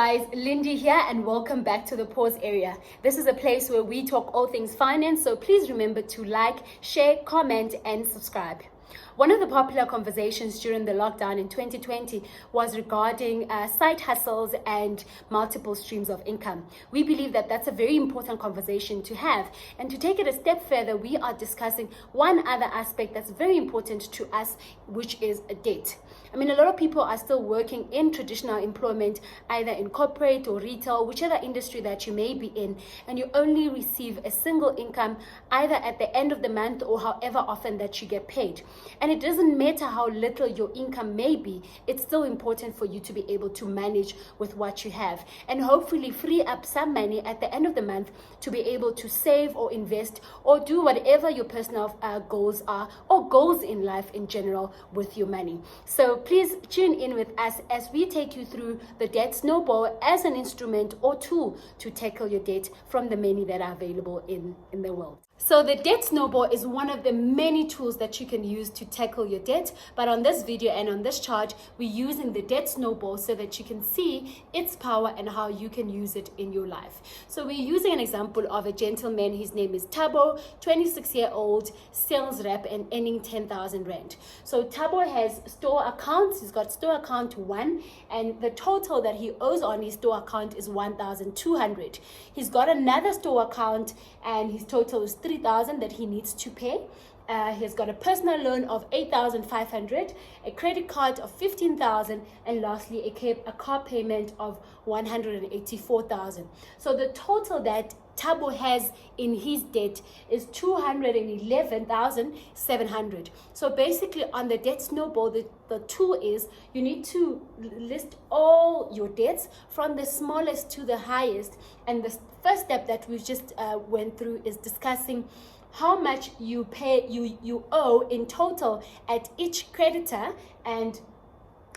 guys, Lindy here and welcome back to the Pause Area. This is a place where we talk all things finance, so please remember to like, share, comment and subscribe. One of the popular conversations during the lockdown in 2020 was regarding side hustles and multiple streams of income. We believe that that's a very important conversation to have. And to take it a step further, we are discussing one other aspect that's very important to us, which is a debt. I mean, a lot of people are still working in traditional employment, either in corporate or retail, whichever industry that you may be in, and you only receive a single income either at the end of the month or however often that you get paid. And it doesn't matter how little your income may be, it's still important for you to be able to manage with what you have and hopefully free up some money at the end of the month to be able to save or invest or do whatever your personal goals are or goals in life in general with your money. So please tune in with us as we take you through the debt snowball as an instrument or tool to tackle your debt from the many that are available in the world. So the debt snowball is one of the many tools that you can use to tackle your debt. But on this video and on this chart, we're using the debt snowball so that you can see its power and how you can use it in your life. So we're using an example of a gentleman. His name is Thabo, 26-year-old sales rep and earning 10,000 Rand. So Thabo has store accounts. He's got store account 1 and the total that he owes on his store account is 1,200. He's got another store account and his total is 3,000 that he needs to pay. He's got a personal loan of 8,500, a credit card of 15,000, and lastly a car payment of 184,000. So the total that Thabo has in his debt is 211,700. So basically on the debt snowball, the tool is you need to list all your debts from the smallest to the highest. And the first step that we just went through is discussing how much you owe in total at each creditor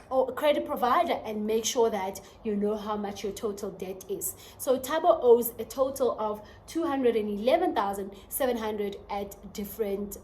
or credit provider, and make sure that you know how much your total debt is. So Thabo owes a total of 211,700 at different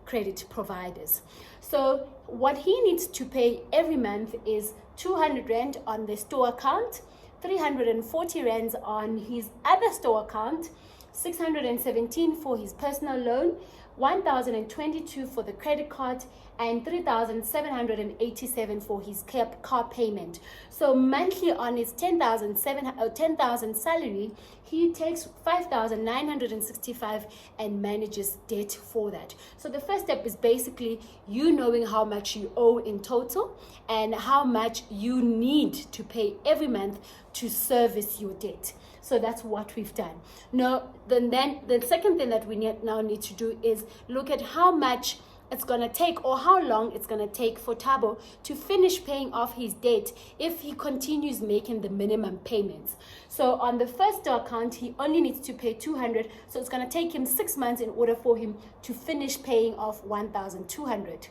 credit providers. So what he needs to pay every month is 200 Rand on the store account, 340 Rands on his other store account, 617 for his personal loan, 1,022 for the credit card, and 3,787 for his car payment. So monthly on his 10,000 salary, he takes 5,965 and manages debt for that. So the first step is basically you knowing how much you owe in total and how much you need to pay every month to service your debt. So that's what we've done. Now, then the second thing that we now need to do is look at how much it's going to take or how long it's going to take for Thabo to finish paying off his debt if he continues making the minimum payments. So on the first account, he only needs to pay 200. So it's going to take him 6 months in order for him to finish paying off 1,200.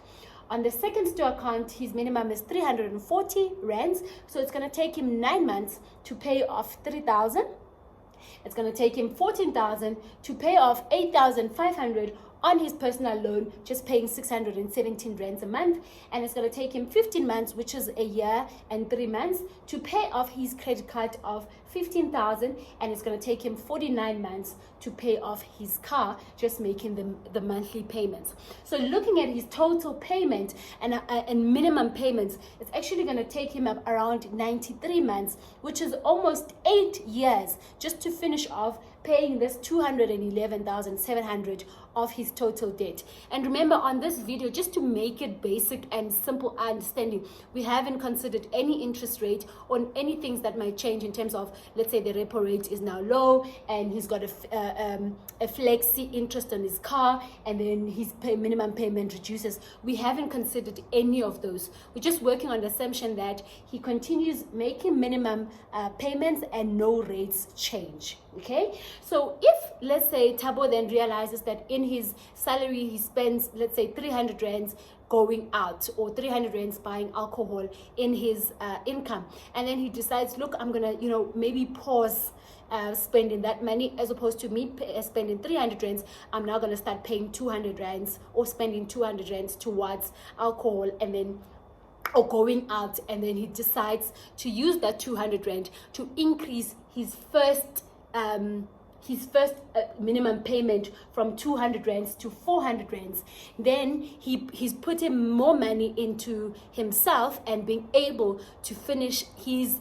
On the second store account, his minimum is 340 Rands. So it's going to take him 9 months to pay off 3,000. It's going to take him 14,000 to pay off 8,500 on his personal loan, just paying 617 Rands a month. And it's going to take him 15 months, which is a year and 3 months, to pay off his credit card of 15,000. And it's going to take him 49 months to pay off his car, just making the monthly payments. So looking at his total payment and minimum payments, it's actually going to take him up around 93 months, which is almost 8 years just to finish off paying this 211,700 of his total debt. And remember, on this video, just to make it basic and simple understanding, we haven't considered any interest rate or any things that might change in terms of, let's say the repo rate is now low and he's got a flexi interest on his car and then his minimum payment reduces. We haven't considered any of those. We're just working on the assumption that he continues making minimum payments and no rates change. Okay, so if let's say Thabo then realizes that in his salary he spends, let's say 300 Rands going out or 300 Rands buying alcohol in his income, and then he decides, look, I'm gonna maybe pause spending that money, as opposed to me spending 300 Rands, I'm now gonna start paying 200 Rands or spending 200 Rands towards alcohol, and then or going out, and then he decides to use that 200 rand to increase his first minimum payment from 200 rands to 400 rands. Then he's putting more money into himself and being able to finish his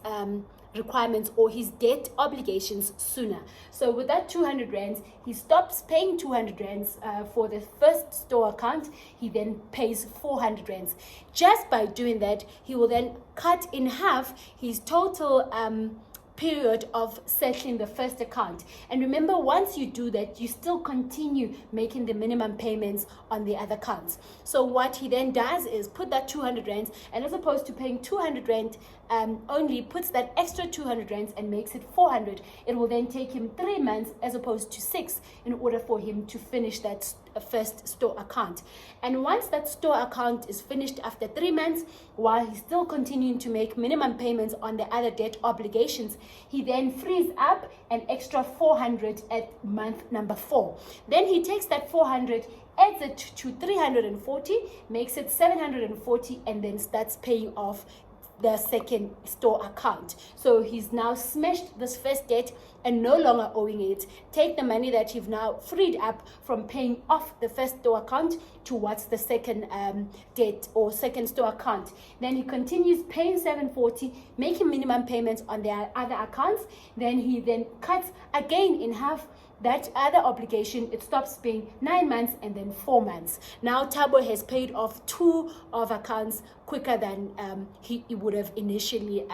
requirements or his debt obligations sooner. So with that 200 rands, he stops paying 200 rands for the first store account. He then pays 400 rands. Just by doing that, he will then cut in half his total period of settling the first account. And remember, once you do that, you still continue making the minimum payments on the other accounts. So what he then does is put that 200 rands, and as opposed to paying 200 rand only, puts that extra 200 rands and makes it 400. It will then take him 3 months as opposed to 6 in order for him to finish that first store account. And once that store account is finished after 3 months, while he's still continuing to make minimum payments on the other debt obligations, he then frees up an extra 400 at month number 4. Then he takes that 400, adds it to 340, makes it 740, and then starts paying off the second store account. So he's now smashed this first debt and no longer owing it. Take the money that you've now freed up from paying off the first store account towards the second debt or second store account. Then he continues paying 740, making minimum payments on the other accounts. Then he then cuts again in half that other obligation. It stops paying 9 months and then 4 months. Now Thabo has paid off 2 of accounts quicker than he would have initially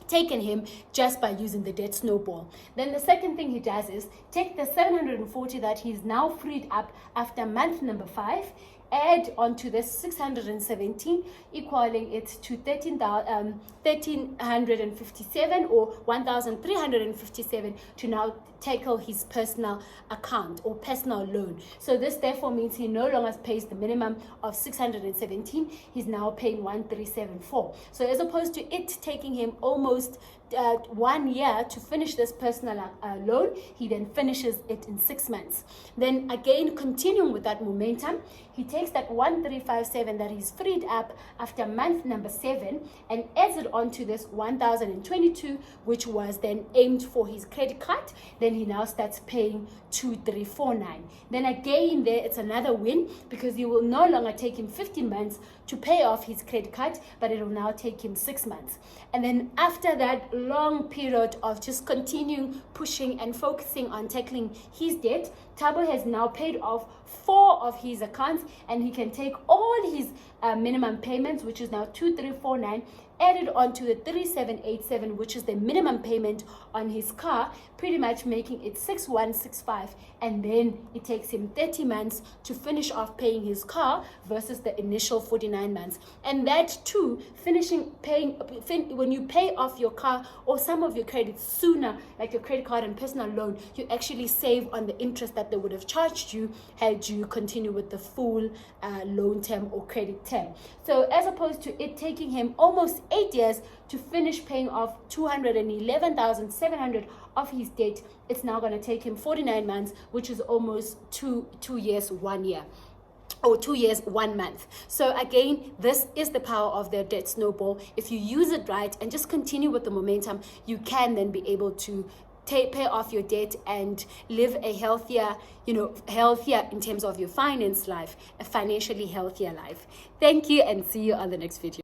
taken him just by using the debt snowball. Then the second thing he does is take the 740 that he's now freed up after month number 5, add onto the 617, equaling it to 1357 or 1357 to now tackle his personal account or personal loan. So this therefore means he no longer pays the minimum of 617, he's now paying 1374. So as opposed to it taking him almost 1 year to finish this personal loan, he then finishes it in 6 months. Then again, continuing with that momentum, he takes that 1357 that he's freed up after month number 7 and adds it onto this 1022, which was then aimed for his credit card. Then he now starts paying 2349. Then again there, it's another win because it will no longer take him 50 months to pay off his credit card, but it will now take him 6 months. And then after that long period of just continuing pushing and focusing on tackling his debt, Thabo has now paid off 4 of his accounts, and he can take all his minimum payments, which is now 2349, added onto the 3787, which is the minimum payment on his car, pretty much making it 6165, and then it takes him 30 months to finish off paying his car versus the initial 49 months. And that too, when you pay off your car or some of your credits sooner, like your credit card and personal loan, you actually save on the interest that they would have charged you had you continue with the full loan term or credit term. So as opposed to it taking him almost 8 years to finish paying off 211,700 of his debt, it's now going to take him 49 months, which is almost 2 years 1 year, or 2 years 1 month. So again, this is the power of the debt snowball. If you use it right and just continue with the momentum, you can then be able to pay off your debt and live a healthier in terms of your finance life, a financially healthier life. Thank you, and see you on the next video.